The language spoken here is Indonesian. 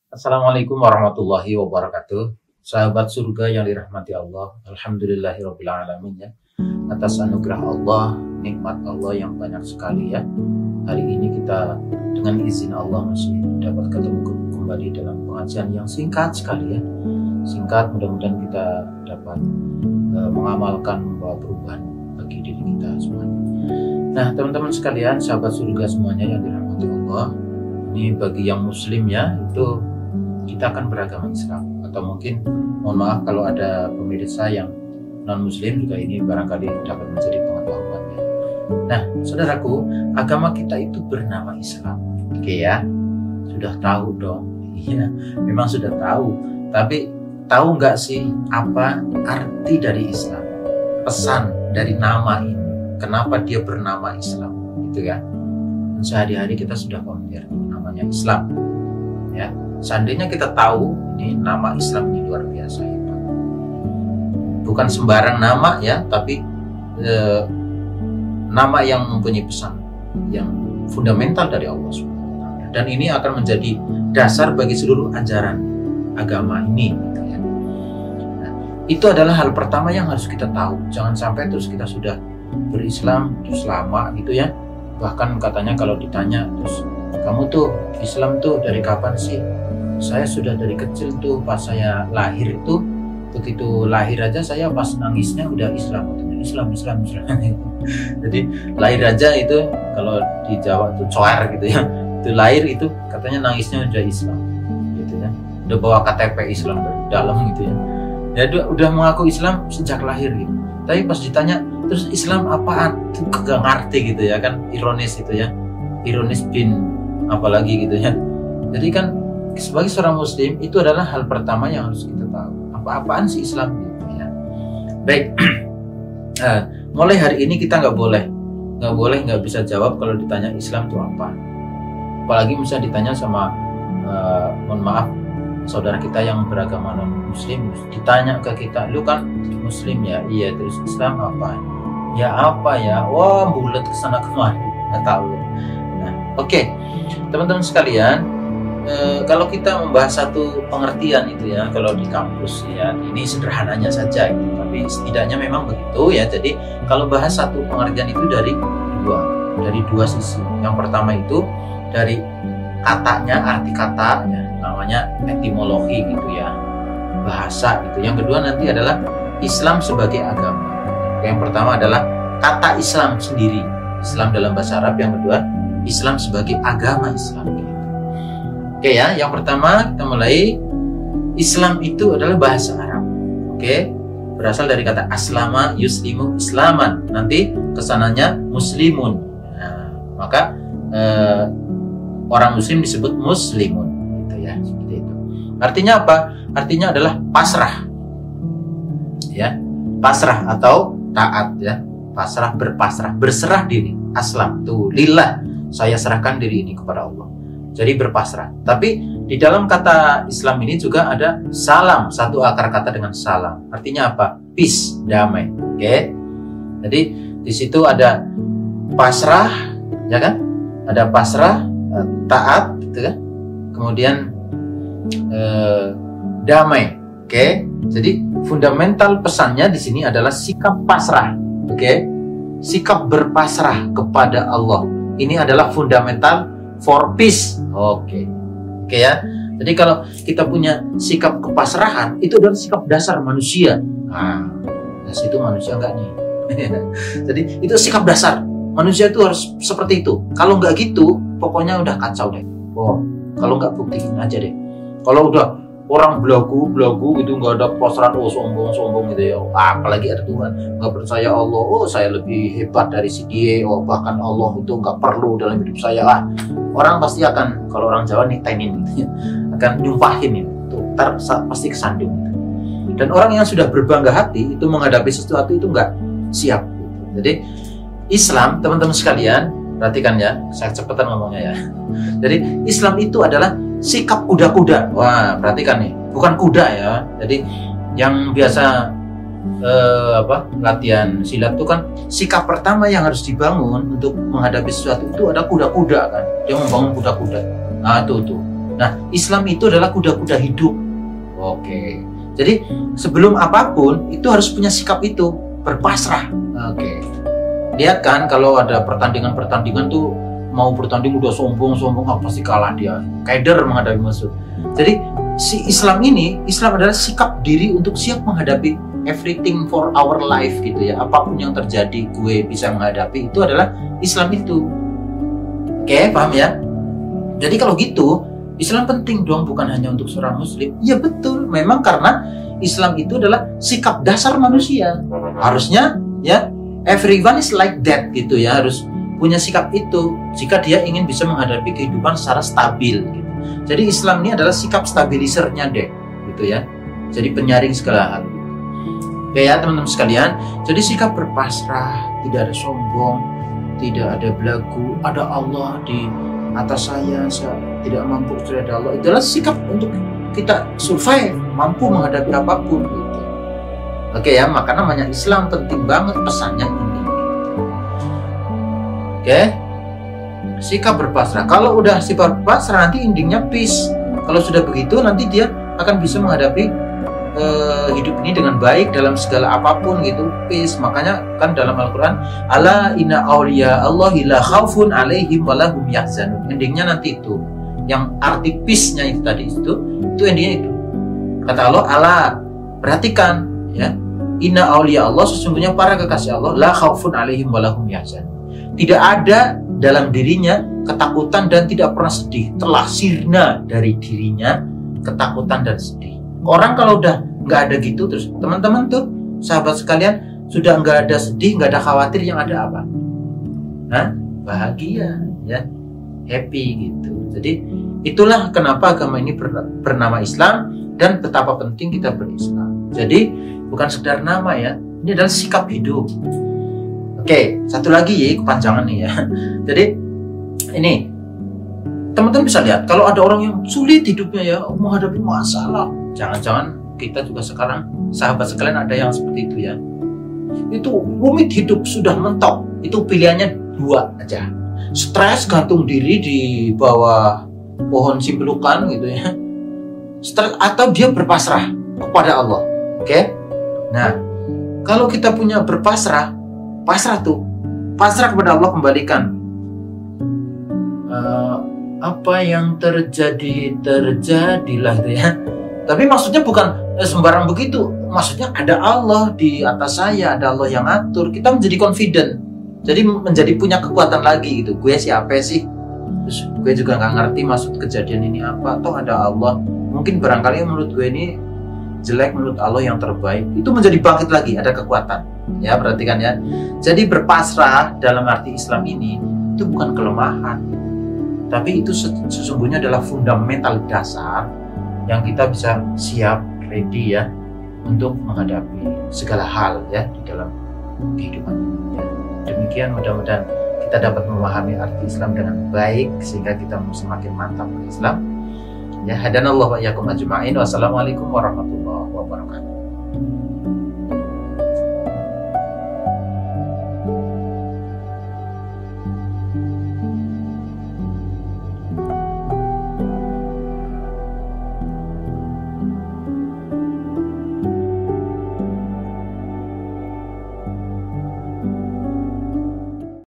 Assalamualaikum warahmatullahi wabarakatuh. Sahabat surga yang dirahmati Allah, alhamdulillahirabbil alamin ya. Atas anugerah Allah, nikmat Allah yang banyak sekali ya. Hari ini kita dengan izin Allah masih dapat ketemu kembali dalam pengajian yang singkat sekali ya. Singkat, mudah-mudahan kita dapat mengamalkan membawa perubahan bagi diri kita semuanya. Nah, teman-teman sekalian, sahabat surga semuanya yang dirahmati Allah, ini bagi yang muslim ya, itu kita akan beragama Islam, atau mungkin mohon maaf kalau ada pemirsa yang non muslim juga, ini barangkali dapat menjadi pengetahuannya. Nah, saudaraku, agama kita itu bernama Islam. Oke ya, sudah tahu dong. Iya, memang sudah tahu. Tapi tahu nggak sih apa arti dari Islam? Pesan dari nama ini. Kenapa dia bernama Islam? Gitu ya. Dan sehari-hari kita sudah familiar namanya Islam. Ya. Seandainya kita tahu ini nama Islam ini luar biasa ya Pak. Bukan sembarang nama ya, tapi nama yang mempunyai pesan yang fundamental dari Allah SWT. Dan ini akan menjadi dasar bagi seluruh ajaran agama ini. Gitu ya. Nah, itu adalah hal pertama yang harus kita tahu. Jangan sampai terus kita sudah berislam terus lama gitu ya. Bahkan katanya kalau ditanya terus, kamu tuh Islam tuh dari kapan sih? Saya sudah dari kecil tuh, pas saya lahir itu, begitu lahir aja saya pas nangisnya udah Islam. Islam. Jadi lahir aja itu, kalau di Jawa tuh coer gitu ya, itu lahir itu katanya nangisnya udah Islam gitu ya, udah bawa KTP Islam dari dalam gitu ya. Ya udah mengaku Islam sejak lahir gitu. Tapi pas ditanya terus Islam apaan, tuh gak ngerti gitu ya kan, ironis itu ya, ironis bin apalagi gitu ya. Jadi kan sebagai seorang muslim itu adalah hal pertama yang harus kita tahu, apa-apaan sih Islam gitu ya. Baik, mulai hari ini kita nggak bisa jawab kalau ditanya Islam itu apa. Apalagi misalnya ditanya sama mohon maaf saudara kita yang beragama non muslim, ditanya ke kita, lu kan muslim ya? Iya, terus Islam apa? Ya apa ya? Wah, bulat kesana kemari, nggak tahu. Nah, oke, teman-teman sekalian, kalau kita membahas satu pengertian itu ya, kalau di kampus ya, ini sederhananya saja gitu, tapi setidaknya memang begitu ya. Jadi kalau bahas satu pengertian itu dari dua sisi. Yang pertama itu dari katanya, arti kata ya, namanya etimologi gitu ya, bahasa gitu. Yang kedua nanti adalah Islam sebagai agama. Yang pertama adalah kata Islam sendiri, Islam dalam bahasa Arab. Yang kedua Islam sebagai agama Islam gitu. Oke ya, yang pertama kita mulai. Islam itu adalah bahasa Arab. Oke, berasal dari kata aslama yuslimu islaman, nanti kesananya muslimun. Nah, maka orang muslim disebut muslimun gitu ya, seperti itu. Artinya apa? Artinya adalah pasrah. Ya, pasrah atau taat ya. Pasrah, berpasrah, berserah diri. Aslam tuh lillah, saya serahkan diri ini kepada Allah. Jadi berpasrah. Tapi di dalam kata Islam ini juga ada salam, satu akar kata dengan salam. Artinya apa? Peace, damai. Oke. Jadi di situ ada pasrah, ya kan? Ada pasrah, taat, gitu kan? Kemudian damai. Oke. Jadi fundamental pesannya di sini adalah sikap pasrah. Oke. Sikap berpasrah kepada Allah. Ini adalah fundamental for peace. Oke ya. Jadi kalau kita punya sikap kepasrahan, itu adalah sikap dasar manusia. Nah, itu manusia enggak nih? Jadi itu sikap dasar manusia, itu harus seperti itu. Kalau nggak gitu, pokoknya udah kacau deh. Oh, kalau nggak buktiin aja deh. Kalau udah orang belagu gitu, nggak ada pasrah, sombong gitu ya. Apalagi ada Tuhan, nggak percaya Allah. Oh, saya lebih hebat dari si dia. Oh, bahkan Allah itu nggak perlu dalam hidup saya. Orang pasti akan, kalau orang Jawa nitenin gitu ya, akan nyumpahin itu. Ntar pasti kesandung. Gitu. Dan orang yang sudah berbangga hati itu menghadapi sesuatu itu nggak siap. Gitu. Jadi Islam, teman-teman sekalian, perhatikan ya, saya cepetan ngomongnya ya. Jadi Islam itu adalah sikap kuda-kuda. Wah, perhatikan nih, bukan kuda ya. Jadi yang biasa latihan silat itu kan sikap pertama yang harus dibangun untuk menghadapi sesuatu itu ada kuda-kuda kan. Dia membangun kuda-kuda. Nah, tuh. Nah, Islam itu adalah kuda-kuda hidup. Oke. Jadi sebelum apapun itu harus punya sikap itu, berpasrah. Oke. Lihat kan kalau ada pertandingan tuh mau bertanding udah sombong, pasti kalah dia. Kaider menghadapi musuh. Jadi si Islam adalah sikap diri untuk siap menghadapi everything for our life gitu ya. Apapun yang terjadi gue bisa menghadapi, itu adalah Islam itu. Oke, paham ya? Jadi kalau gitu Islam penting dong, bukan hanya untuk seorang muslim. Ya betul, memang karena Islam itu adalah sikap dasar manusia. Harusnya ya everyone is like that gitu ya, harus punya sikap itu jika dia ingin bisa menghadapi kehidupan secara stabil gitu. Jadi Islam ini adalah sikap stabilisernya deh gitu ya. Jadi penyaring segala hal. Oke ya teman-teman sekalian, jadi sikap berpasrah, tidak ada sombong, tidak ada belagu, ada Allah di atas saya tidak mampu, sudah ada Allah. Itulah sikap untuk kita survive, mampu menghadapi apapun gitu. Oke ya, maka namanya Islam penting banget pesannya ini. Oke, sikap berpasrah. Kalau udah sikap berpasrah nanti endingnya peace. Kalau sudah begitu nanti dia akan bisa menghadapi hidup ini dengan baik dalam segala apapun gitu, peace. Makanya kan dalam Al-Quran, ala inna awliya Allahi la khawfun alaihim walahum yahzanun. Endingnya nanti itu, yang arti peace-nya itu tadi itu endingnya itu. Kata Allah, ala, perhatikan ya, inna awliya Allah, sesungguhnya para kekasih Allah, la khawfun alaihim walahum yahzanun. Tidak ada dalam dirinya ketakutan dan tidak pernah sedih. Telah sirna dari dirinya ketakutan dan sedih. Orang kalau udah nggak ada gitu, terus teman-teman tuh sahabat sekalian sudah nggak ada sedih, nggak ada khawatir, yang ada apa? Bahagia ya, happy gitu. Jadi itulah kenapa agama ini bernama Islam dan betapa penting kita berislam. Jadi bukan sekedar nama ya, ini adalah sikap hidup. Oke, satu lagi ya, kepanjangan nih ya. Jadi ini teman-teman bisa lihat kalau ada orang yang sulit hidupnya ya, menghadapi masalah. Jangan-jangan kita juga sekarang sahabat sekalian ada yang seperti itu ya. Itu rumit hidup sudah mentok. Itu pilihannya dua aja. Stres gantung diri di bawah pohon simpelukan gitu ya. Stres atau dia berpasrah kepada Allah. Oke? Nah, kalau kita punya berpasrah, pasrah kepada Allah, kembalikan. Apa yang terjadilah itu ya. Tapi maksudnya bukan sembarang begitu. Maksudnya ada Allah di atas saya, ada Allah yang ngatur. Kita menjadi confident. Jadi menjadi punya kekuatan lagi gitu. Gue siapa sih? Terus gue juga nggak ngerti maksud kejadian ini apa. Toh ada Allah. Mungkin barangkali menurut gue ini jelek, menurut Allah yang terbaik. Itu menjadi bangkit lagi, ada kekuatan. Ya, perhatikan ya. Jadi berpasrah dalam arti Islam ini itu bukan kelemahan. Tapi itu sesungguhnya adalah fundamental dasar yang kita bisa siap, ready ya, untuk menghadapi segala hal ya di dalam kehidupan ini. Ya. Demikian mudah-mudahan kita dapat memahami arti Islam dengan baik sehingga kita semakin mantap berislam. Ya, hadanallahu wa iyyakum ajma'in. Wassalamualaikum warahmatullahi wabarakatuh.